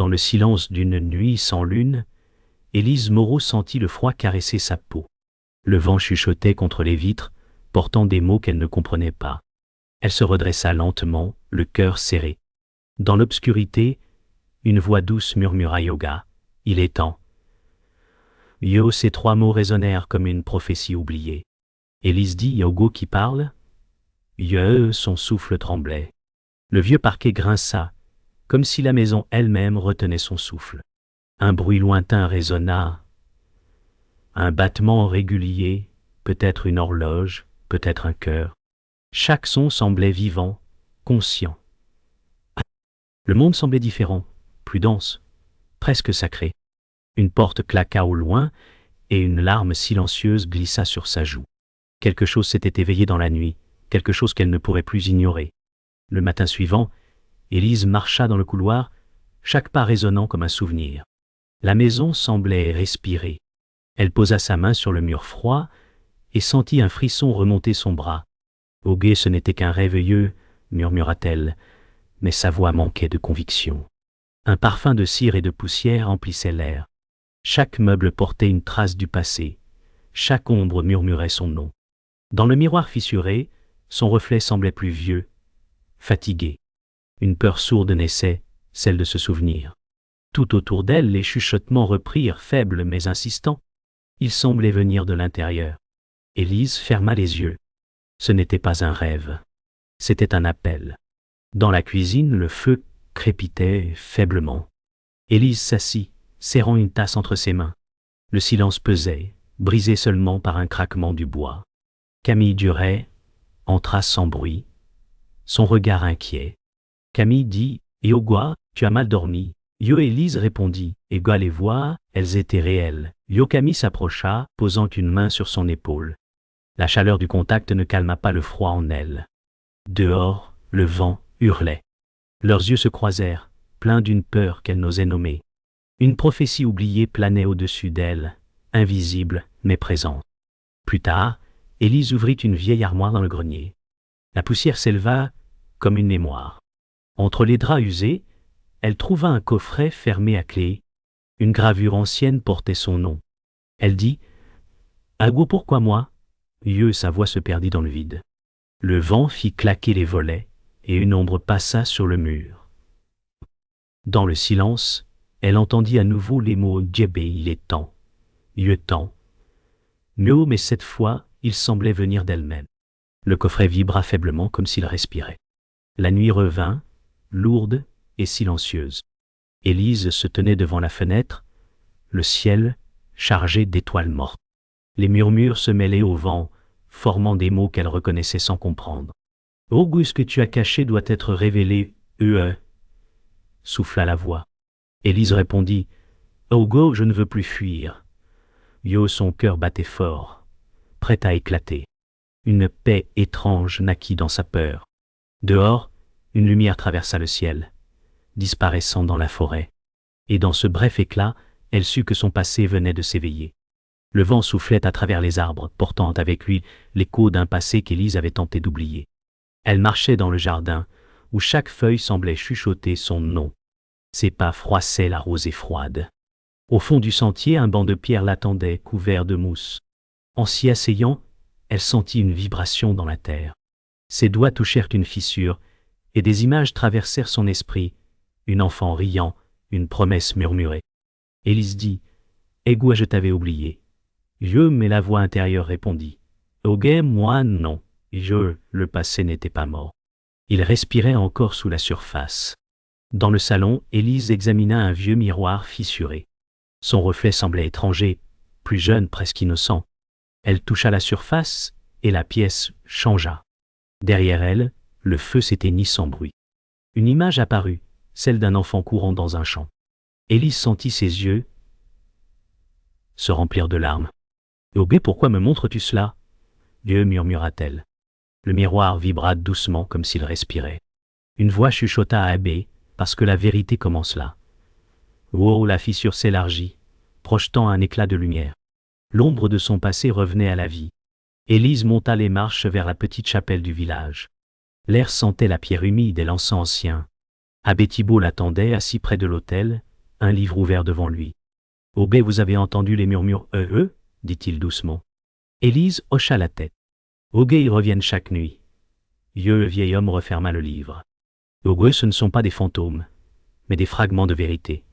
Dans le silence d'une nuit sans lune, Élise Moreau sentit le froid caresser sa peau. Le vent chuchotait contre les vitres, portant des mots qu'elle ne comprenait pas. Elle se redressa lentement, le cœur serré. Dans l'obscurité, une voix douce murmura Yoga. Il est temps. Yo, ces trois mots résonnèrent comme une prophétie oubliée. Élise dit Yogo qui parle. Yo, son souffle tremblait. Le vieux parquet grinça, comme si la maison elle-même retenait son souffle. Un bruit lointain résonna. Un battement régulier, peut-être une horloge, peut-être un cœur. Chaque son semblait vivant, conscient. Le monde semblait différent, plus dense, presque sacré. Une porte claqua au loin et une larme silencieuse glissa sur sa joue. Quelque chose s'était éveillé dans la nuit, quelque chose qu'elle ne pourrait plus ignorer. Le matin suivant, Élise marcha dans le couloir, chaque pas résonnant comme un souvenir. La maison semblait respirer. Elle posa sa main sur le mur froid et sentit un frisson remonter son bras. « Au guet, ce n'était qu'un rêveilleux, murmura-t-elle, mais sa voix manquait de conviction. Un parfum de cire et de poussière emplissait l'air. Chaque meuble portait une trace du passé. Chaque ombre murmurait son nom. Dans le miroir fissuré, son reflet semblait plus vieux, fatigué. Une peur sourde naissait, celle de se souvenir. Tout autour d'elle, les chuchotements reprirent, faibles mais insistants. Ils semblaient venir de l'intérieur. Élise ferma les yeux. Ce n'était pas un rêve. C'était un appel. Dans la cuisine, le feu crépitait faiblement. Élise s'assit, serrant une tasse entre ses mains. Le silence pesait, brisé seulement par un craquement du bois. Camille Duret entra sans bruit, son regard inquiet. Camille dit « Yogwa, tu as mal dormi ?» Yo Élise répondit « Égua les voix, elles étaient réelles. » Yo Camille s'approcha, posant une main sur son épaule. La chaleur du contact ne calma pas le froid en elle. Dehors, le vent hurlait. Leurs yeux se croisèrent, pleins d'une peur qu'elle n'osait nommer. Une prophétie oubliée planait au-dessus d'elle, invisible mais présente. Plus tard, Élise ouvrit une vieille armoire dans le grenier. La poussière s'éleva comme une mémoire. Entre les draps usés, elle trouva un coffret fermé à clé. Une gravure ancienne portait son nom. Elle dit « Agou, pourquoi moi ?» Sa voix se perdit dans le vide. Le vent fit claquer les volets, et une ombre passa sur le mur. Dans le silence, elle entendit à nouveau les mots « Djébé, il est temps »,« temps ». Mio, mais cette fois, il semblait venir d'elle-même. Le coffret vibra faiblement comme s'il respirait. La nuit revint, lourde et silencieuse. Élise se tenait devant la fenêtre, le ciel chargé d'étoiles mortes. Les murmures se mêlaient au vent, formant des mots qu'elle reconnaissait sans comprendre. « Oh, ce que tu as caché doit être révélé, souffla la voix. Élise répondit « Oh, go, je ne veux plus fuir. » Yo, son cœur battait fort, prêt à éclater. Une paix étrange naquit dans sa peur. Dehors, une lumière traversa le ciel, disparaissant dans la forêt. Et dans ce bref éclat, elle sut que son passé venait de s'éveiller. Le vent soufflait à travers les arbres, portant avec lui l'écho d'un passé qu'Élise avait tenté d'oublier. Elle marchait dans le jardin, où chaque feuille semblait chuchoter son nom. Ses pas froissaient la rosée froide. Au fond du sentier, un banc de pierre l'attendait, couvert de mousse. En s'y asseyant, elle sentit une vibration dans la terre. Ses doigts touchèrent une fissure, et des images traversèrent son esprit, une enfant riant, une promesse murmurée. Élise dit « Égua, je t'avais oublié. » Mais la voix intérieure répondit « Ok, moi non. Le passé n'était pas mort. » Il respirait encore sous la surface. Dans le salon, Élise examina un vieux miroir fissuré. Son reflet semblait étranger, plus jeune, presque innocent. Elle toucha la surface et la pièce changea. Derrière elle, le feu s'éteignit sans bruit. Une image apparut, celle d'un enfant courant dans un champ. Élise sentit ses yeux se remplir de larmes. « Obé, pourquoi me montres-tu cela ?» Dieu, murmura-t-elle. Le miroir vibra doucement comme s'il respirait. Une voix chuchota à Abbé, parce que la vérité commence là. Oh, la fissure s'élargit, projetant un éclat de lumière. L'ombre de son passé revenait à la vie. Élise monta les marches vers la petite chapelle du village. L'air sentait la pierre humide et l'encens ancien. Abbé Thibault l'attendait assis près de l'autel, un livre ouvert devant lui. « Obe, vous avez entendu les murmures dit-il doucement. Élise hocha la tête. « Obe, ils reviennent chaque nuit. » Le vieil homme referma le livre. « Obe, ce ne sont pas des fantômes, mais des fragments de vérité. »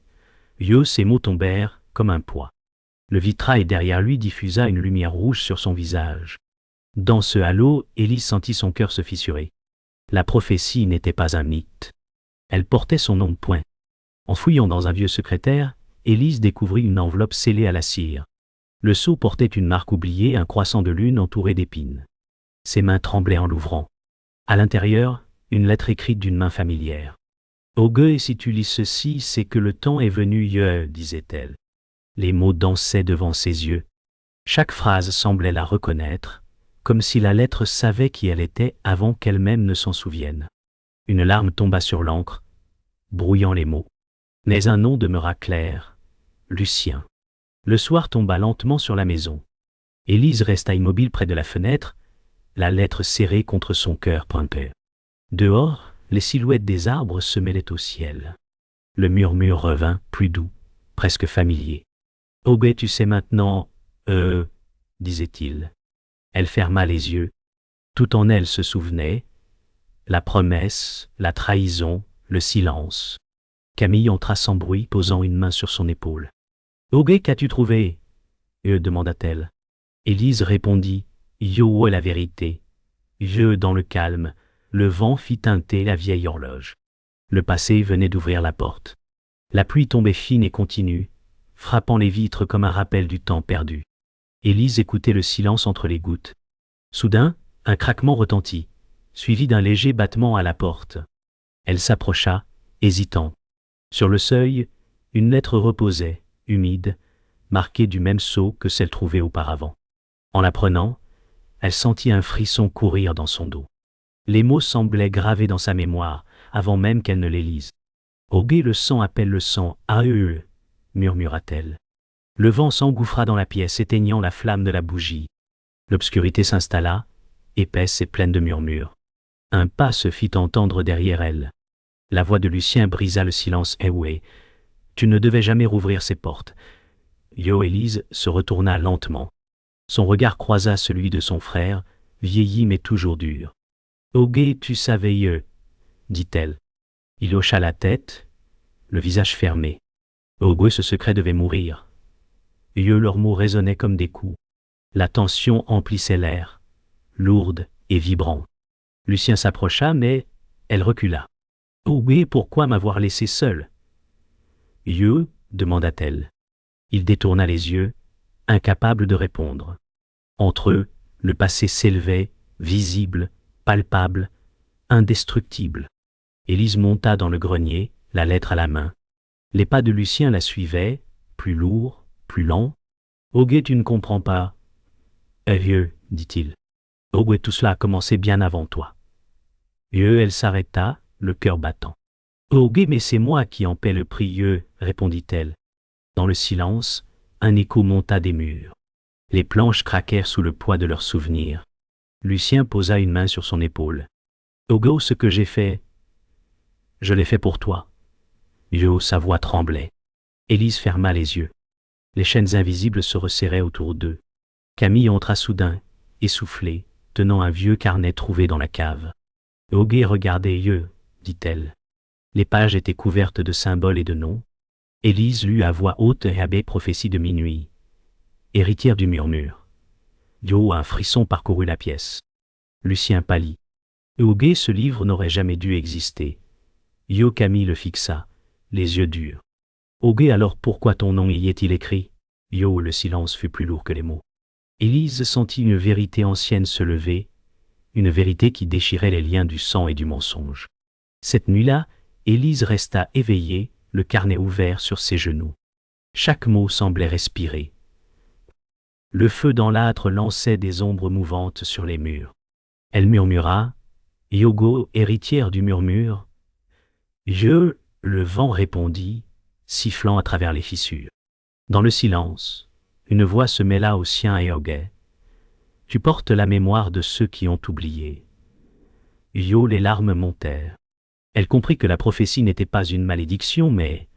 Ces mots tombèrent comme un poids. Le vitrail derrière lui diffusa une lumière rouge sur son visage. Dans ce halo, Élise sentit son cœur se fissurer. La prophétie n'était pas un mythe. Elle portait son nom de poing. En fouillant dans un vieux secrétaire, Élise découvrit une enveloppe scellée à la cire. Le sceau portait une marque oubliée, un croissant de lune entouré d'épines. Ses mains tremblaient en l'ouvrant. À l'intérieur, une lettre écrite d'une main familière. « Oge, et si tu lis ceci, c'est que le temps est venu, disait-elle. Les mots dansaient devant ses yeux. Chaque phrase semblait la reconnaître, comme si la lettre savait qui elle était avant qu'elle-même ne s'en souvienne. Une larme tomba sur l'encre, brouillant les mots. Mais un nom demeura clair, Lucien. Le soir tomba lentement sur la maison. Élise resta immobile près de la fenêtre, la lettre serrée contre son cœur pimpé. Dehors, les silhouettes des arbres se mêlaient au ciel. Le murmure revint, plus doux, presque familier. « Obe, tu sais maintenant, disait-il. Elle ferma les yeux. Tout en elle se souvenait, la promesse, la trahison, le silence. Camille entra sans bruit, posant une main sur son épaule. « Obe, qu'as-tu trouvé ?» demanda-t-elle. Élise répondit, « Yo, la vérité. » Dans le calme, le vent fit tinter la vieille horloge. Le passé venait d'ouvrir la porte. La pluie tombait fine et continue, frappant les vitres comme un rappel du temps perdu. Élise écoutait le silence entre les gouttes. Soudain, un craquement retentit, suivi d'un léger battement à la porte. Elle s'approcha, hésitant. Sur le seuil, une lettre reposait, humide, marquée du même sceau que celle trouvée auparavant. En la prenant, elle sentit un frisson courir dans son dos. Les mots semblaient gravés dans sa mémoire, avant même qu'elle ne les lise. « Obe, le sang appelle le sang, murmura-t-elle. Le vent s'engouffra dans la pièce, éteignant la flamme de la bougie. L'obscurité s'installa, épaisse et pleine de murmures. Un pas se fit entendre derrière elle. La voix de Lucien brisa le silence. « Tu ne devais jamais rouvrir ces portes. » Élise se retourna lentement. Son regard croisa celui de son frère, vieilli mais toujours dur. « Oge, tu savais, dit-elle. Il hocha la tête, le visage fermé. Oge, ce secret devait mourir. Leurs mots résonnaient comme des coups. La tension emplissait l'air, lourde et vibrant. Lucien s'approcha, mais elle recula. « Oge, pourquoi m'avoir laissé seule ?» demanda-t-elle. Il détourna les yeux, incapable de répondre. Entre eux, le passé s'élevait, visible, palpable, indestructible. Élise monta dans le grenier, la lettre à la main. Les pas de Lucien la suivaient, plus lourds, plus lents. « Oge, tu ne comprends pas. »« Vieux, dit-il. Oge, tout cela a commencé bien avant toi. » Elle s'arrêta, le cœur battant. « Oge, mais c'est moi qui en paie le prix, répondit-elle. Dans le silence, un écho monta des murs. Les planches craquèrent sous le poids de leurs souvenirs. Lucien posa une main sur son épaule. « Oge, ce que j'ai fait, je l'ai fait pour toi. » Sa voix tremblait. Élise ferma les yeux. Les chaînes invisibles se resserraient autour d'eux. Camille entra soudain, essoufflée, tenant un vieux carnet trouvé dans la cave. « Oge, regardez, dit-elle. Les pages étaient couvertes de symboles et de noms. Élise lut à voix haute Abbé prophétie de minuit. Héritière du murmure. Un frisson parcourut la pièce. Lucien pâlit. Oge, ce livre n'aurait jamais dû exister. Camille le fixa, les yeux durs. Oge, alors pourquoi ton nom y est-il écrit? Le silence fut plus lourd que les mots. Élise sentit une vérité ancienne se lever, une vérité qui déchirait les liens du sang et du mensonge. Cette nuit-là, Élise resta éveillée, le carnet ouvert sur ses genoux. Chaque mot semblait respirer. Le feu dans l'âtre lançait des ombres mouvantes sur les murs. Elle murmura, « Yogo, héritière du murmure. » Le vent répondit, sifflant à travers les fissures. Dans le silence, une voix se mêla au sien et Oge. « Tu portes la mémoire de ceux qui ont oublié. » Les larmes montèrent. Elle comprit que la prophétie n'était pas une malédiction, mais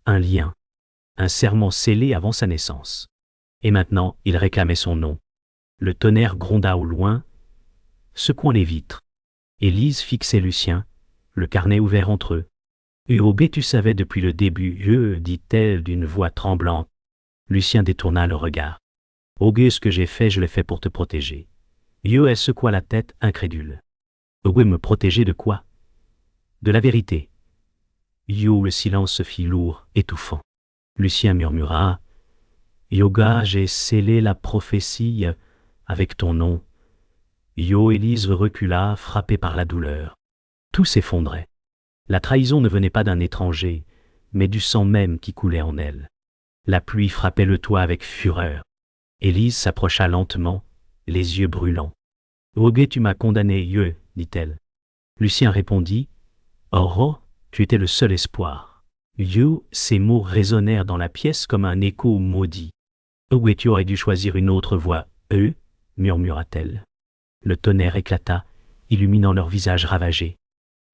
un lien, un serment scellé avant sa naissance. Et maintenant, il réclamait son nom. Le tonnerre gronda au loin, secouant les vitres. Élise fixait Lucien, le carnet ouvert entre eux. « UOB, tu savais depuis le début, dit-elle d'une voix tremblante. Lucien détourna le regard. « OG, ce que j'ai fait, je l'ai fait pour te protéger. » Elle secoua la tête, incrédule. « OG, me protéger de quoi ?»« De la vérité. » Le silence se fit lourd, étouffant. Lucien murmura. « Yoga, j'ai scellé la prophétie avec ton nom. » Élise recula, frappée par la douleur. Tout s'effondrait. La trahison ne venait pas d'un étranger, mais du sang même qui coulait en elle. La pluie frappait le toit avec fureur. Élise s'approcha lentement, les yeux brûlants. « OG, tu m'as condamné, dit-elle. Lucien répondit. « Oh, tu étais le seul espoir. » Ces mots résonnèrent dans la pièce comme un écho maudit. « OG, tu aurais dû choisir une autre voie, murmura-t-elle. Le tonnerre éclata, illuminant leurs visages ravagés.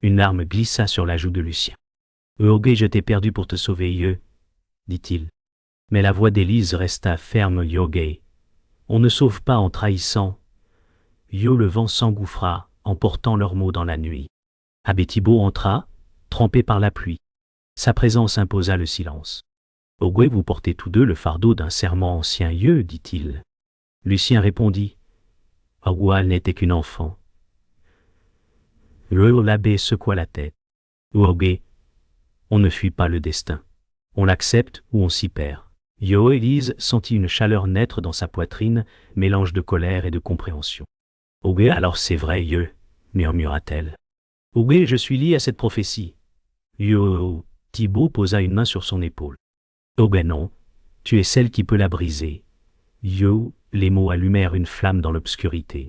Une larme glissa sur la joue de Lucien. « OG, je t'ai perdu pour te sauver, dit-il. Mais la voix d'Élise resta ferme. « OG, on ne sauve pas en trahissant. » Le vent s'engouffra, emportant leurs mots dans la nuit. Abbé Thibault entra, trempé par la pluie. Sa présence imposa le silence. « OG, vous portez tous deux le fardeau d'un serment ancien, dit-il. Lucien répondit. « Elle n'était qu'une enfant. » L'abbé secoua la tête. « OG, on ne fuit pas le destin. On l'accepte ou on s'y perd. » Élise sentit une chaleur naître dans sa poitrine, mélange de colère et de compréhension. « OG, alors c'est vrai, murmura-t-elle. « OG, je suis lié à cette prophétie. » Thibault posa une main sur son épaule. « OG, non, tu es celle qui peut la briser. » Les mots allumèrent une flamme dans l'obscurité.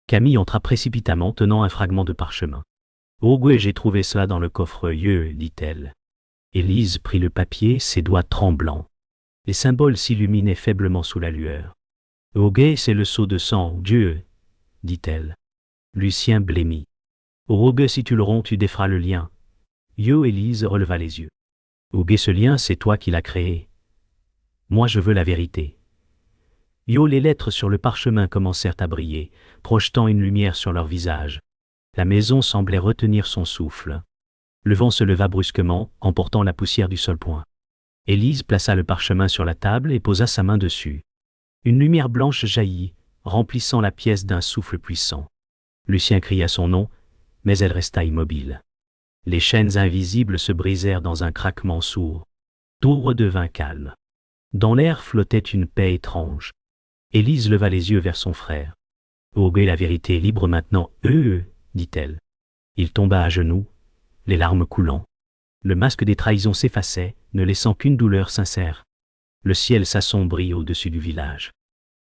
Camille entra précipitamment tenant un fragment de parchemin. « OG, j'ai trouvé cela dans le coffre, dit-elle. Élise prit le papier, ses doigts tremblants. Les symboles s'illuminaient faiblement sous la lueur. « OG, c'est le sceau de sang, Dieu, dit-elle. Lucien blêmit. « OG, si tu le romps, tu déferas le lien. » Élise releva les yeux. « OG, ce lien, c'est toi qui l'as créé. Moi, je veux la vérité. » Les lettres sur le parchemin commencèrent à briller, projetant une lumière sur leur visage. La maison semblait retenir son souffle. Le vent se leva brusquement, emportant la poussière du seul point. Élise plaça le parchemin sur la table et posa sa main dessus. Une lumière blanche jaillit, remplissant la pièce d'un souffle puissant. Lucien cria son nom, mais elle resta immobile. Les chaînes invisibles se brisèrent dans un craquement sourd. Tout redevint calme. Dans l'air flottait une paix étrange. Élise leva les yeux vers son frère. « OG, la vérité est libre maintenant, dit-elle. Il tomba à genoux, les larmes coulant. Le masque des trahisons s'effaçait, ne laissant qu'une douleur sincère. Le ciel s'assombrit au-dessus du village.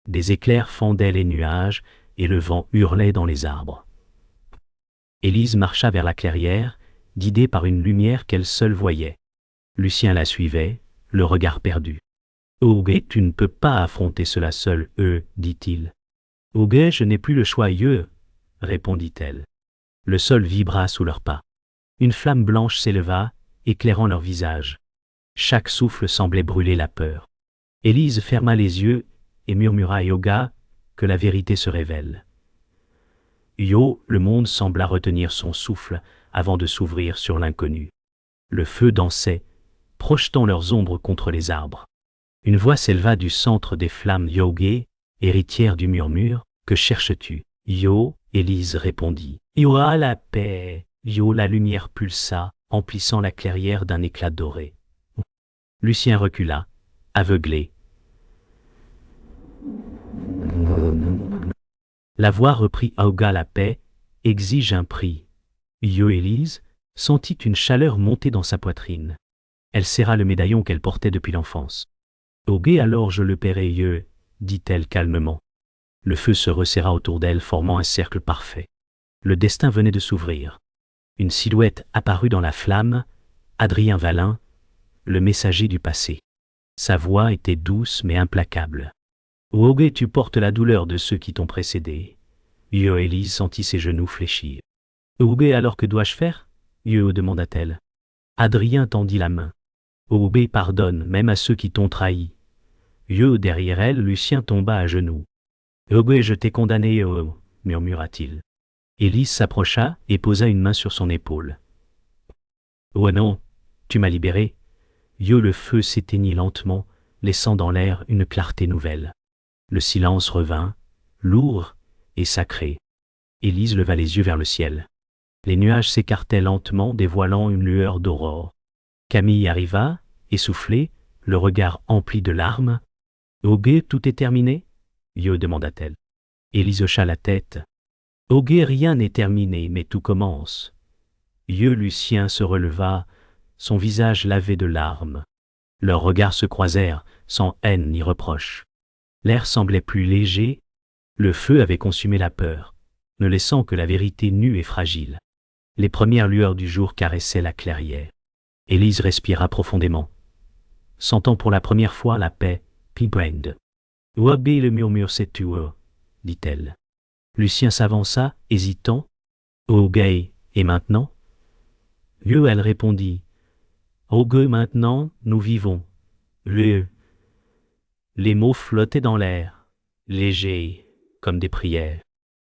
Des éclairs fendaient les nuages et le vent hurlait dans les arbres. Élise marcha vers la clairière, guidée par une lumière qu'elle seule voyait. Lucien la suivait, le regard perdu. « OG, tu ne peux pas affronter cela seul, dit-il. « OG, je n'ai plus le choix, répondit-elle. Le sol vibra sous leurs pas. Une flamme blanche s'éleva, éclairant leur visage. Chaque souffle semblait brûler la peur. Élise ferma les yeux et murmura à Yoga que la vérité se révèle. Le monde sembla retenir son souffle avant de s'ouvrir sur l'inconnu. Le feu dansait, projetant leurs ombres contre les arbres. Une voix s'éleva du centre des flammes. « Yoga, héritière du murmure, que cherches-tu » Élise répondit. « À la paix !» La lumière pulsa, emplissant la clairière d'un éclat doré. Lucien recula, aveuglé. La voix reprit. « Yoga, la paix, exige un prix. » Élise sentit une chaleur monter dans sa poitrine. Elle serra le médaillon qu'elle portait depuis l'enfance. « OG, alors je le paierai, dit-elle calmement. Le feu se resserra autour d'elle, formant un cercle parfait. Le destin venait de s'ouvrir. Une silhouette apparut dans la flamme, Adrien Valin, le messager du passé. Sa voix était douce mais implacable. « OG, tu portes la douleur de ceux qui t'ont précédé. » Élise sentit ses genoux fléchir. « OG, alors que dois-je faire ?» demanda-t-elle. Adrien tendit la main. Obé pardonne même à ceux qui t'ont trahi. Derrière elle, Lucien tomba à genoux. Obé, je t'ai condamné, murmura-t-il. Élise s'approcha et posa une main sur son épaule. Oh non, tu m'as libéré. Le feu s'éteignit lentement, laissant dans l'air une clarté nouvelle. Le silence revint, lourd et sacré. Élise leva les yeux vers le ciel. Les nuages s'écartaient lentement, dévoilant une lueur d'aurore. Camille arriva, essoufflée, le regard empli de larmes. « Obé, tout est terminé ?» demanda-t-elle. Élise hocha la tête. « Obé, rien n'est terminé, mais tout commence. » Lucien se releva, son visage lavé de larmes. Leurs regards se croisèrent, sans haine ni reproche. L'air semblait plus léger, le feu avait consumé la peur, ne laissant que la vérité nue et fragile. Les premières lueurs du jour caressaient la clairière. Élise respira profondément, sentant pour la première fois la paix. Pibrand. Ouabé, le murmure c'est tu, dit-elle. Lucien s'avança, hésitant. Oh gay, et maintenant? Elle répondit. Oh gay, maintenant, nous vivons. Les mots flottaient dans l'air, légers, comme des prières.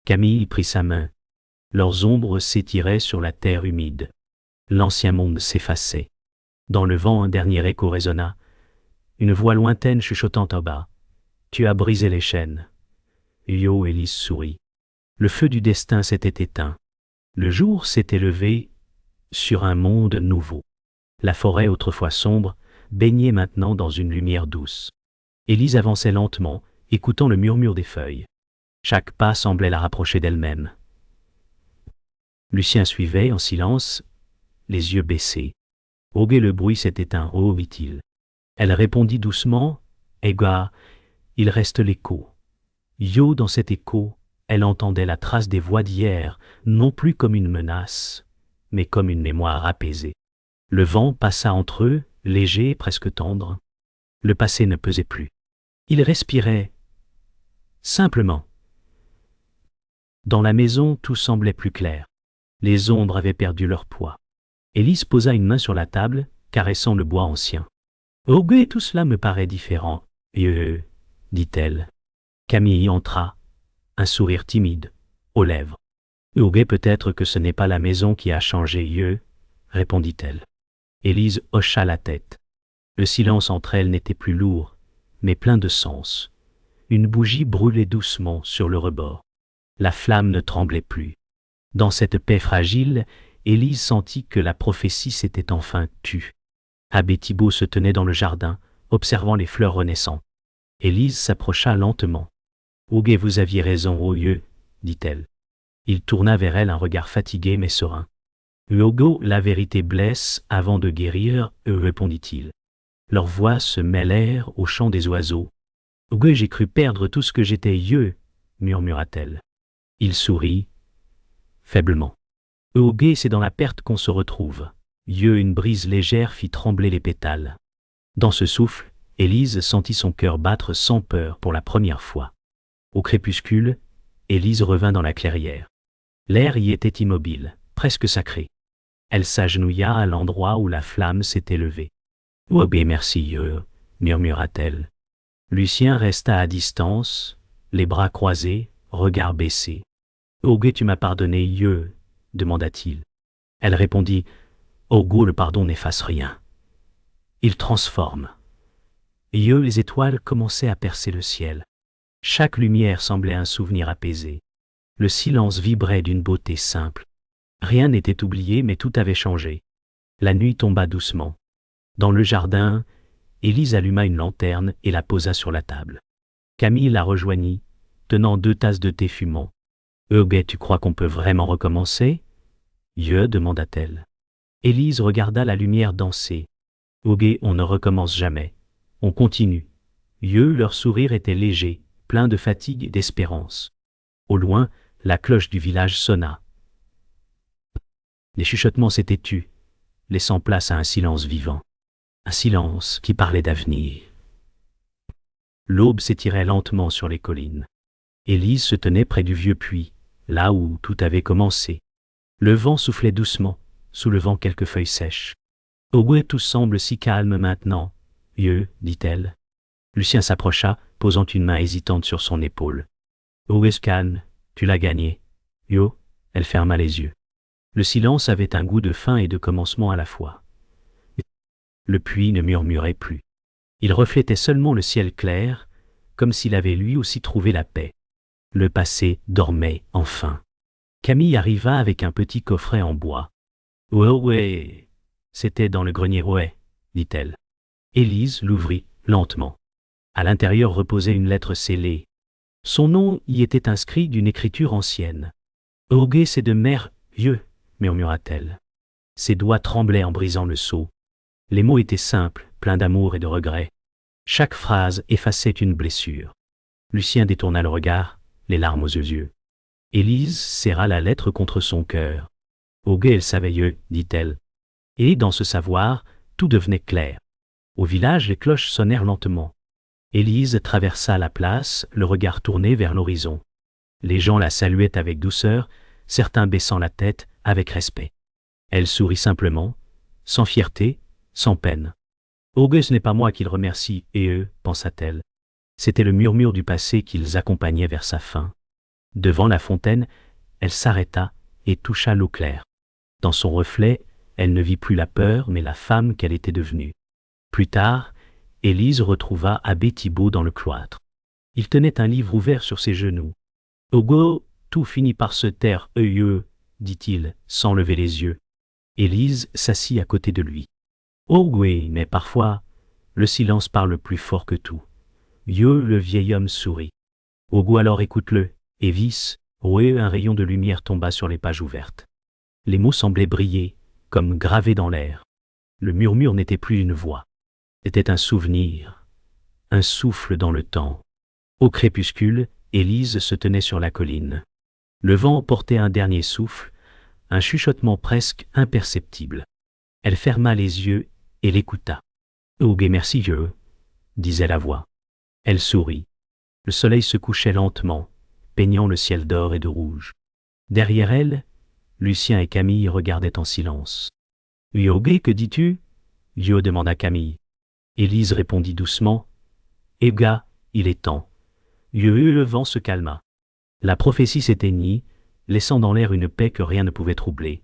Camille prit sa main. Leurs ombres s'étiraient sur la terre humide. L'ancien monde s'effaçait. Dans le vent, un dernier écho résonna. Une voix lointaine chuchotant en bas. Tu as brisé les chaînes. Élise sourit. Le feu du destin s'était éteint. Le jour s'était levé sur un monde nouveau. La forêt, autrefois sombre, baignait maintenant dans une lumière douce. Élise avançait lentement, écoutant le murmure des feuilles. Chaque pas semblait la rapprocher d'elle-même. Lucien suivait en silence, les yeux baissés. Obé, le bruit s'est éteint, dit-il. Elle répondit doucement, Ega, il reste l'écho. Dans cet écho, elle entendait la trace des voix d'hier, non plus comme une menace, mais comme une mémoire apaisée. Le vent passa entre eux, léger, presque tendre. Le passé ne pesait plus. Ils respiraient, simplement. Dans la maison, tout semblait plus clair. Les ombres avaient perdu leur poids. Élise posa une main sur la table, caressant le bois ancien. « Obé, tout cela me paraît différent. » dit-elle. Camille entra, un sourire timide, aux lèvres. « Obé, peut-être que ce n'est pas la maison qui a changé, répondit-elle. Élise hocha la tête. Le silence entre elles n'était plus lourd, mais plein de sens. Une bougie brûlait doucement sur le rebord. La flamme ne tremblait plus. Dans cette paix fragile, Élise sentit que la prophétie s'était enfin tue. Abbé Thibault se tenait dans le jardin, observant les fleurs renaissantes. Élise s'approcha lentement. « Obé, vous aviez raison, dit-elle. Il tourna vers elle un regard fatigué mais serein. « Hugo, la vérité blesse avant de guérir, répondit-il. Leurs voix se mêlèrent au chant des oiseaux. « Hugo, j'ai cru perdre tout ce que j'étais, murmura-t-elle. Il sourit, faiblement. « Hugo, c'est dans la perte qu'on se retrouve. » Une brise légère fit trembler les pétales. Dans ce souffle, Élise sentit son cœur battre sans peur pour la première fois. Au crépuscule, Élise revint dans la clairière. L'air y était immobile, presque sacré. Elle s'agenouilla à l'endroit où la flamme s'était levée. « Oh bien merci, murmura-t-elle. Lucien resta à distance, les bras croisés, regard baissé. « Oh, tu m'as pardonné, demanda-t-il. Elle répondit « Oh, le pardon n'efface rien. Il transforme. » Les étoiles commençaient à percer le ciel. Chaque lumière semblait un souvenir apaisé. Le silence vibrait d'une beauté simple. Rien n'était oublié, mais tout avait changé. La nuit tomba doucement. Dans le jardin, Élise alluma une lanterne et la posa sur la table. Camille la rejoignit, tenant 2 tasses de thé fumant. « tu crois qu'on peut vraiment recommencer ?» demanda-t-elle. Élise regarda la lumière danser. « On ne recommence jamais. On continue. » Leur sourire était léger, plein de fatigue et d'espérance. Au loin, la cloche du village sonna. Les chuchotements s'étaient tus, laissant place à un silence vivant. Un silence qui parlait d'avenir. L'aube s'étirait lentement sur les collines. Élise se tenait près du vieux puits, là où tout avait commencé. Le vent soufflait doucement, soulevant quelques feuilles sèches. Ogwe, tout semble si calme maintenant. Dit-elle. Lucien s'approcha, posant une main hésitante sur son épaule. Ogwe se calme, tu l'as gagné. Elle ferma les yeux. Le silence avait un goût de fin et de commencement à la fois. Le puits ne murmurait plus. Il reflétait seulement le ciel clair, comme s'il avait lui aussi trouvé la paix. Le passé dormait enfin. Camille arriva avec un petit coffret en bois. « Ouais, c'était dans le grenier, ouais, dit-elle. Élise l'ouvrit lentement. À l'intérieur reposait une lettre scellée. Son nom y était inscrit d'une écriture ancienne. « Ogwe, c'est de mère, vieux, murmura-t-elle. Ses doigts tremblaient en brisant le sceau. Les mots étaient simples, pleins d'amour et de regret. Chaque phrase effaçait une blessure. Lucien détourna le regard, les larmes aux yeux. Élise serra la lettre contre son cœur. Ogwe, elle savait, dit-elle. Et dans ce savoir, tout devenait clair. Au village, les cloches sonnèrent lentement. Élise traversa la place, le regard tourné vers l'horizon. Les gens la saluaient avec douceur, certains baissant la tête avec respect. Elle sourit simplement, sans fierté, sans peine. Ogwe, ce n'est pas moi qui le remercie, et eux, pensa-t-elle. C'était le murmure du passé qu'ils accompagnaient vers sa fin. Devant la fontaine, elle s'arrêta et toucha l'eau claire. Dans son reflet, elle ne vit plus la peur, mais la femme qu'elle était devenue. Plus tard, Élise retrouva abbé Thibault dans le cloître. Il tenait un livre ouvert sur ses genoux. « Ogwe, tout finit par se taire, dit-il, sans lever les yeux. Élise s'assit à côté de lui. « Ogwe, mais parfois, le silence parle plus fort que tout. » Le vieil homme sourit. « Ogwe, alors écoute-le. » Et vis, un rayon de lumière tomba sur les pages ouvertes. Les mots semblaient briller, comme gravés dans l'air. Le murmure n'était plus une voix. C'était un souvenir, un souffle dans le temps. Au crépuscule, Élise se tenait sur la colline. Le vent portait un dernier souffle, un chuchotement presque imperceptible. Elle ferma les yeux et l'écouta. « Ogwe, merci, vieux, » disait la voix. Elle sourit. Le soleil se couchait lentement, peignant le ciel d'or et de rouge. Derrière elle, Lucien et Camille regardaient en silence. « Ogwe, que dis-tu » demanda Camille. Élise répondit doucement. « Ega, il est temps. » Le vent se calma. La prophétie s'éteignit, laissant dans l'air une paix que rien ne pouvait troubler.